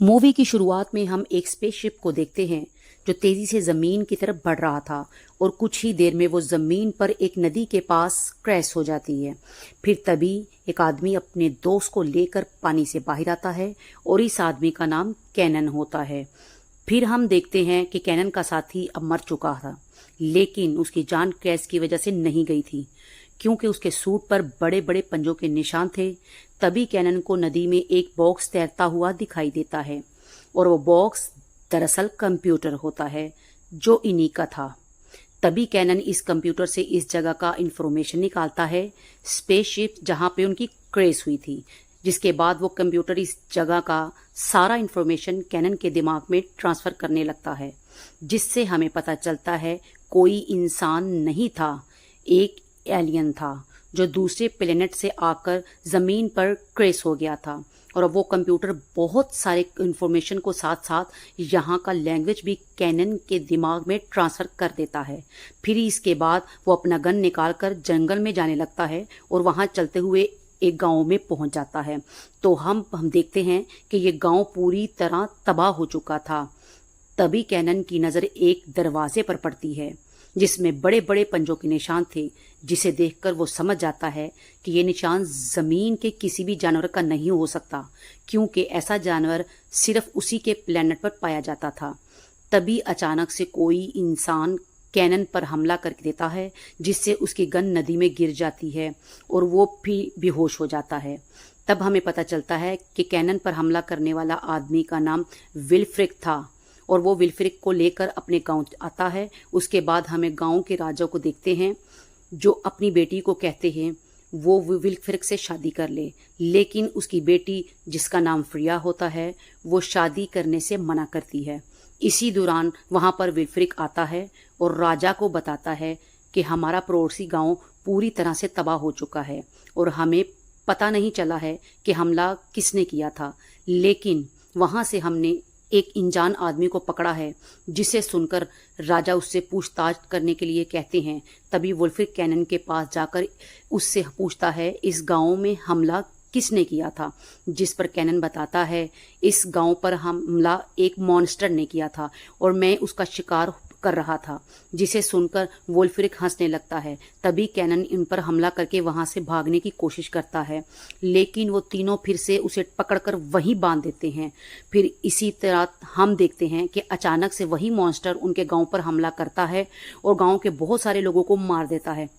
Movie की शुरुआत में हम एक स्पेसशिप को देखते हैं जो तेजी से जमीन की तरफ बढ़ रहा था और कुछ ही देर में वो जमीन पर एक नदी के पास क्रैश हो जाती है। फिर तभी एक आदमी अपने दोस्त को लेकर पानी से बाहर आता है और इस आदमी का नाम कैनन होता है। फिर हम देखते हैं कि कैनन का साथी अब मर चुका था, लेकिन उसकी जान क्रैश की वजह से नहीं गई थी क्योंकि उसके सूट पर बड़े बड़े पंजों के निशान थे। तभी कैनन को नदी में एक बॉक्स तैरता हुआ दिखाई देता है और वो बॉक्स दरअसल कंप्यूटर होता है जो इन्हीं का था। तभी कैनन इस कंप्यूटर से इस जगह का इंफॉर्मेशन निकालता है, स्पेसशिप जहां पे उनकी क्रैश हुई थी, जिसके बाद वो कंप्यूटर इस जगह का सारा इंफॉर्मेशन कैनन के दिमाग में ट्रांसफर करने लगता है, जिससे हमें पता चलता है कोई इंसान नहीं था, एक एलियन था जो दूसरे प्लेनेट से आकर जमीन पर क्रैश हो गया था। और अब वो कंप्यूटर बहुत सारे इंफॉर्मेशन को साथ साथ यहाँ का लैंग्वेज भी कैनन के दिमाग में ट्रांसफर कर देता है। फिर इसके बाद वो अपना गन निकाल कर जंगल में जाने लगता है और वहाँ चलते हुए एक गांव में पहुंच जाता है। तो हम देखते हैं कि ये गांव पूरी तरह तबाह हो चुका था। तभी कैनन की नज़र एक दरवाजे पर पड़ती है जिसमें बड़े बड़े पंजों के निशान थे, जिसे देखकर वो समझ जाता है कि ये निशान ज़मीन के किसी भी जानवर का नहीं हो सकता, क्योंकि ऐसा जानवर सिर्फ उसी के प्लेनेट पर पाया जाता था। तभी अचानक से कोई इंसान कैनन पर हमला करके देता है, जिससे उसकी गन नदी में गिर जाती है और वो भी बेहोश हो जाता है। तब हमें पता चलता है कि कैनन पर हमला करने वाला आदमी का नाम विल्फ्रिक था और वो विल्फ्रिक को लेकर अपने गांव आता है। उसके बाद हमें गांव के राजा को देखते हैं जो अपनी बेटी को कहते हैं वो विल्फ्रिक से शादी कर ले, लेकिन उसकी बेटी जिसका नाम फ्रिया होता है वो शादी करने से मना करती है। इसी दौरान वहाँ पर विल्फ्रिक आता है और राजा को बताता है कि हमारा पड़ोसी गांव पूरी तरह से तबाह हो चुका है और हमें पता नहीं चला है कि हमला किसने किया था, लेकिन वहाँ से हमने एक अनजान आदमी को पकड़ा है, जिसे सुनकर राजा उससे पूछताछ करने के लिए कहते हैं। तभी वुल्फ्रिक कैनन के पास जाकर उससे पूछता है इस गांव में हमला किसने किया था, जिस पर कैनन बताता है इस गांव पर हमला एक मॉन्स्टर ने किया था और मैं उसका शिकार कर रहा था, जिसे सुनकर वुल्फ्रिक हंसने लगता है। तभी कैनन इन पर हमला करके वहां से भागने की कोशिश करता है, लेकिन वो तीनों फिर से उसे पकड़कर वहीं बांध देते हैं। फिर इसी तरह हम देखते हैं कि अचानक से वही मॉन्स्टर उनके गांव पर हमला करता है और गांव के बहुत सारे लोगों को मार देता है।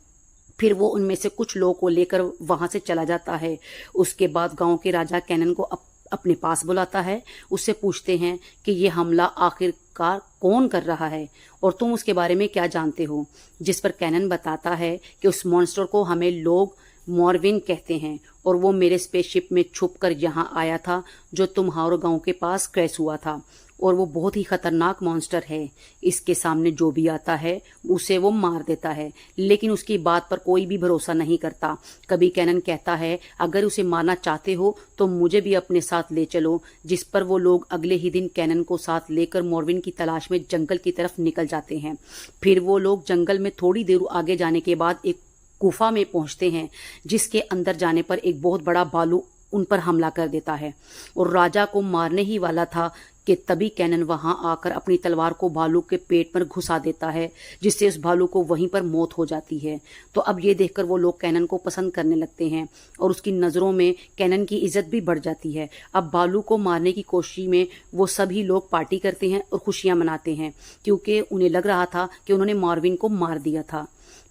फिर वो उनमें से कुछ लोगों को लेकर वहां से चला जाता है। उसके बाद गांव के राजा कैनन को अपने पास बुलाता है, उससे पूछते हैं कि ये हमला आखिरकार कौन कर रहा है और तुम उसके बारे में क्या जानते हो, जिस पर कैनन बताता है कि उस मॉन्स्टर को हमें लोग मॉर्विन कहते हैं और वो मेरे स्पेसशिप में छुपकर यहाँ आया था जो तुम्हारे गांव के पास क्रैश हुआ था और वो बहुत ही खतरनाक मॉन्स्टर है। इसके सामने जो भी आता है उसे वो मार देता है, लेकिन उसकी बात पर कोई भी भरोसा नहीं करता। कभी कैनन कहता है अगर उसे मारना चाहते हो तो मुझे भी अपने साथ ले चलो, जिस पर वो लोग अगले ही दिन कैनन को साथ लेकर मॉर्विन की तलाश में जंगल की तरफ निकल जाते हैं। फिर वो लोग जंगल में थोड़ी देर आगे जाने के बाद एक गुफा में पहुंचते हैं, जिसके अंदर जाने पर एक बहुत बड़ा भालू उन पर हमला कर देता है और राजा को मारने ही वाला था कि तभी कैनन वहां आकर अपनी तलवार को भालू के पेट पर घुसा देता है, जिससे उस भालू को वहीं पर मौत हो जाती है। तो अब ये देखकर वो लोग कैनन को पसंद करने लगते हैं और उसकी नज़रों में कैनन की इज्जत भी बढ़ जाती है। अब भालू को मारने की कोशिश में वो सभी लोग पार्टी करते हैं और खुशियां मनाते हैं, क्योंकि उन्हें लग रहा था कि उन्होंने मॉर्विन को मार दिया था।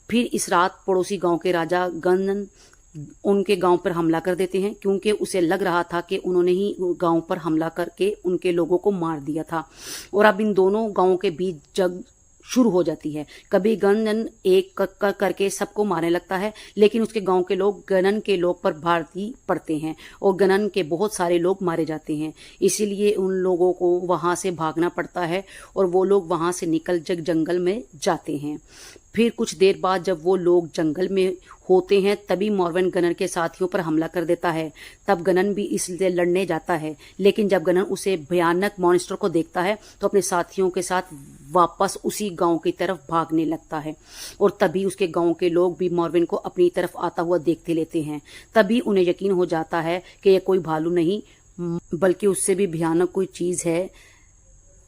फिर इस रात पड़ोसी गांव के राजा गनन उनके गांव पर हमला कर देते हैं, क्योंकि उसे लग रहा था कि उन्होंने ही गांव पर हमला करके उनके लोगों को मार दिया था। और अब इन दोनों गांवों के बीच जंग शुरू हो जाती है। कभी गनन एक करके सबको मारने लगता है, लेकिन उसके गांव के लोग गनन के लोग पर भारी पड़ते हैं और गनन के बहुत सारे लोग मारे जाते हैं। इसीलिए उन लोगों को वहां से भागना पड़ता है और वो लोग वहां से निकल जंगल में जाते हैं। फिर कुछ देर बाद जब वो लोग जंगल में होते हैं तभी मॉर्विन गनन के साथियों पर हमला कर देता है। तब गनन भी इसलिए लड़ने जाता है, लेकिन जब गनन उसे भयानक मॉन्स्टर को देखता है तो अपने साथियों के साथ वापस उसी गांव की तरफ भागने लगता है और तभी उसके गांव के लोग भी मॉर्विन को अपनी तरफ आता हुआ देखते लेते हैं। तभी उन्हें यकीन हो जाता है कि यह कोई भालू नहीं बल्कि उससे भी भयानक कोई चीज़ है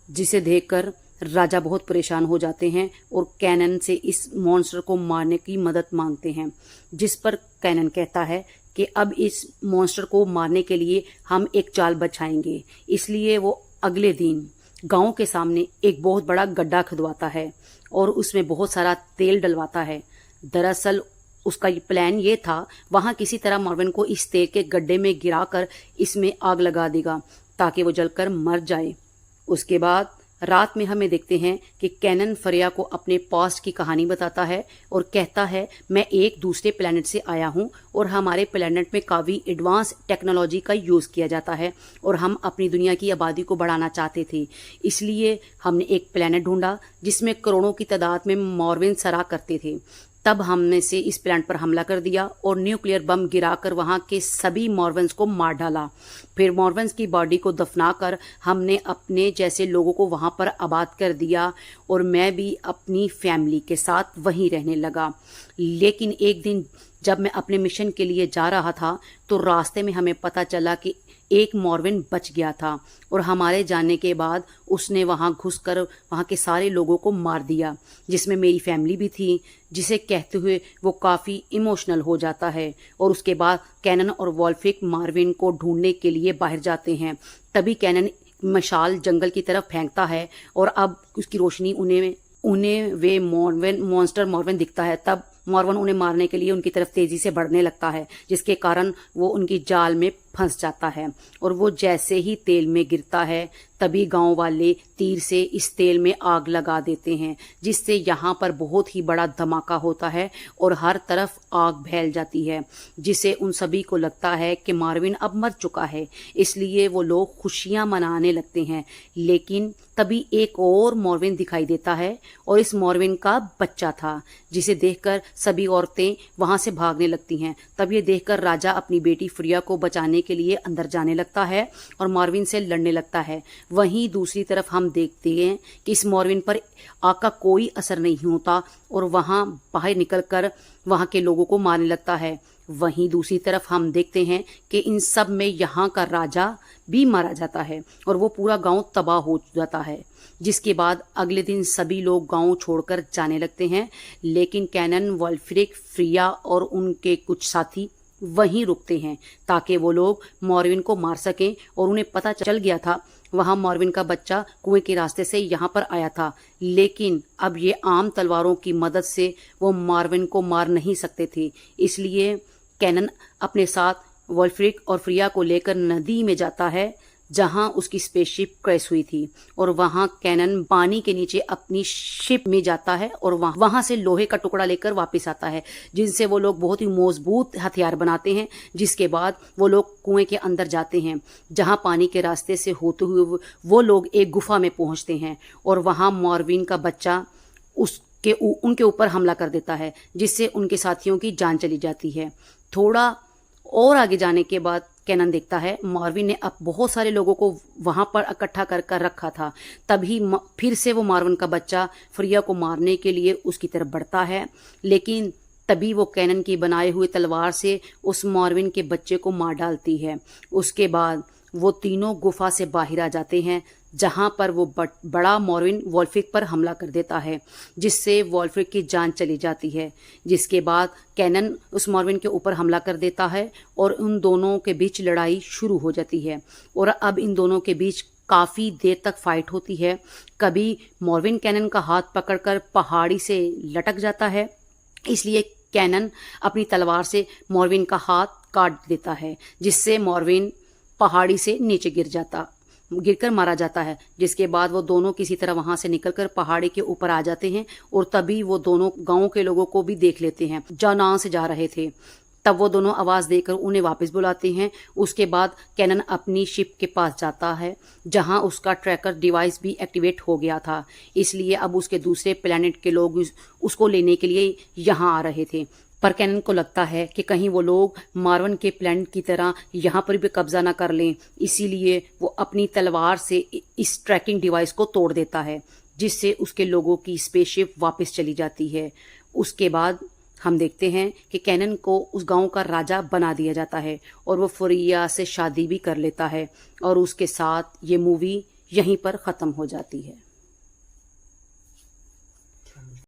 जिसे देखकर राजा बहुत परेशान हो जाते हैं और कैनन से इस मॉन्स्टर को मारने की मदद मांगते हैं, जिस पर कैनन कहता है कि अब इस मॉन्स्टर को मारने के लिए हम एक चाल बछाएंगे। इसलिए वो अगले दिन गांव के सामने एक बहुत बड़ा गड्ढा खुदवाता है और उसमें बहुत सारा तेल डलवाता है। दरअसल उसका प्लान ये था, वहां किसी तरह मॉर्विन को इस तेल के गड्ढे में गिराकर इसमें आग लगा देगा ताकि वो जलकर मर जाए। उसके बाद रात में हमें देखते हैं कि कैनन फ्रेया को अपने पास्ट की कहानी बताता है और कहता है, मैं एक दूसरे प्लेनेट से आया हूं और हमारे प्लेनेट में काफ़ी एडवांस टेक्नोलॉजी का यूज़ किया जाता है और हम अपनी दुनिया की आबादी को बढ़ाना चाहते थे। इसलिए हमने एक प्लेनेट ढूंढा जिसमें करोड़ों की तादाद में मॉर्विन सरा करते थे। तब हमने से इस प्लांट पर हमला कर दिया और न्यूक्लियर बम गिराकर वहां के सभी मॉर्वन्स को मार डाला। फिर मॉर्वन्स की बॉडी को दफनाकर हमने अपने जैसे लोगों को वहां पर आबाद कर दिया और मैं भी अपनी फैमिली के साथ वहीं रहने लगा। लेकिन एक दिन जब मैं अपने मिशन के लिए जा रहा था तो रास्ते में हमें पता चला कि एक मॉर्विन बच गया था और हमारे जाने के बाद उसने वहां घुसकर वहां के सारे लोगों को मार दिया, जिसमें मेरी फैमिली भी थी, जिसे कहते हुए वो काफ़ी इमोशनल हो जाता है। और उसके बाद कैनन और वॉल्फ्रिक मॉर्विन को ढूंढने के लिए बाहर जाते हैं। तभी कैनन मशाल जंगल की तरफ फेंकता है और अब उसकी रोशनी उन्हें वे मॉन्स्टर मॉर्विन दिखता है। तब मॉर्विन उन्हें मारने के लिए उनकी तरफ तेजी से बढ़ने लगता है, जिसके कारण वो उनकी जाल में फंस जाता है और वो जैसे ही तेल में गिरता है तभी गांव वाले तीर से इस तेल में आग लगा देते हैं, जिससे यहाँ पर बहुत ही बड़ा धमाका होता है और हर तरफ आग फैल जाती है, जिसे उन सभी को लगता है कि मॉर्विन अब मर चुका है। इसलिए वो लोग खुशियाँ मनाने लगते हैं। लेकिन तभी एक और मॉर्विन दिखाई देता है और इस मॉर्विन का बच्चा था, जिसे देखकर सभी औरतें वहां से भागने लगती हैं। तब ये देखकर राजा अपनी बेटी फ्रेया को बचाने के लिए अंदर जाने लगता है और मॉर्विन से लड़ने लगता है। वहीं दूसरी तरफ हम देखते हैं कि इस मॉर्विन पर आग का कोई असर नहीं होता और वहां बाहर निकलकर वहां के लोगों को मारने लगता है। वहीं दूसरी तरफ हम देखते हैं कि इन सब में यहाँ का राजा भी मारा जाता है और वो पूरा गांव तबाह हो जाता है। जिसके बाद अगले दिन सभी लोग गांव छोड़कर जाने लगते हैं, लेकिन कैनन, वॉल्फ्रिक, फ्रेया और उनके कुछ साथी वहीं रुकते हैं ताकि वो लोग मॉर्विन को मार सकें। और उन्हें पता चल गया था वहां मॉर्विन का बच्चा कुएं के रास्ते से यहाँ पर आया था, लेकिन अब ये आम तलवारों की मदद से वो मॉर्विन को मार नहीं सकते थे। इसलिए कैनन अपने साथ वॉल्फ्रिक और फ्रेया को लेकर नदी में जाता है जहां उसकी स्पेसशिप क्रैश हुई थी और वहां कैनन पानी के नीचे अपनी शिप में जाता है और वहां से लोहे का टुकड़ा लेकर वापस आता है, जिनसे वो लोग बहुत ही मजबूत हथियार बनाते हैं। जिसके बाद वो लोग कुएं के अंदर जाते हैं जहां पानी के रास्ते से होते हुए वो लोग एक गुफा में पहुंचते हैं और वहां मॉर्विन का बच्चा उनके ऊपर हमला कर देता है, जिससे उनके साथियों की जान चली जाती है। थोड़ा और आगे जाने के बाद कैनन देखता है मॉर्विन ने अब बहुत सारे लोगों को वहां पर इकट्ठा कर रखा था। तभी फिर से वो मॉर्विन का बच्चा फ्रेया को मारने के लिए उसकी तरफ बढ़ता है, लेकिन तभी वो कैनन की बनाए हुए तलवार से उस मॉर्विन के बच्चे को मार डालती है। उसके बाद वो तीनों गुफा से बाहर आ जाते हैं जहां पर वो बड़ा मॉर्विन वॉल्फ्रिक पर हमला कर देता है, जिससे वॉल्फ्रिक की जान चली जाती है। जिसके बाद कैनन उस मॉर्विन के ऊपर हमला कर देता है और उन दोनों के बीच लड़ाई शुरू हो जाती है और अब इन दोनों के बीच काफ़ी देर तक फाइट होती है। कभी मॉर्विन कैनन का हाथ पकड़कर पहाड़ी से लटक जाता है, इसलिए कैनन अपनी तलवार से मॉर्विन का हाथ काट देता है, जिससे मॉर्विन पहाड़ी से नीचे गिरकर मारा जाता है। जिसके बाद वो दोनों किसी तरह वहां से निकलकर पहाड़ी के ऊपर आ जाते हैं और तभी वो दोनों गांव के लोगों को भी देख लेते हैं जो नाव से जा रहे थे। तब वो दोनों आवाज़ देकर उन्हें वापस बुलाते हैं। उसके बाद कैनन अपनी शिप के पास जाता है जहां उसका ट्रैकर डिवाइस भी एक्टिवेट हो गया था, इसलिए अब उसके दूसरे प्लैनेट के लोग उसको लेने के लिए यहाँ आ रहे थे। पर कैनन को लगता है कि कहीं वो लोग मॉर्विन के प्लैनेट की तरह यहाँ पर भी कब्जा ना कर लें, इसीलिए वो अपनी तलवार से इस ट्रैकिंग डिवाइस को तोड़ देता है, जिससे उसके लोगों की स्पेसशिप वापस चली जाती है। उसके बाद हम देखते हैं कि कैनन को उस गांव का राजा बना दिया जाता है और वो फुरिया से शादी भी कर लेता है और उसके साथ ये मूवी यहीं पर ख़त्म हो जाती है।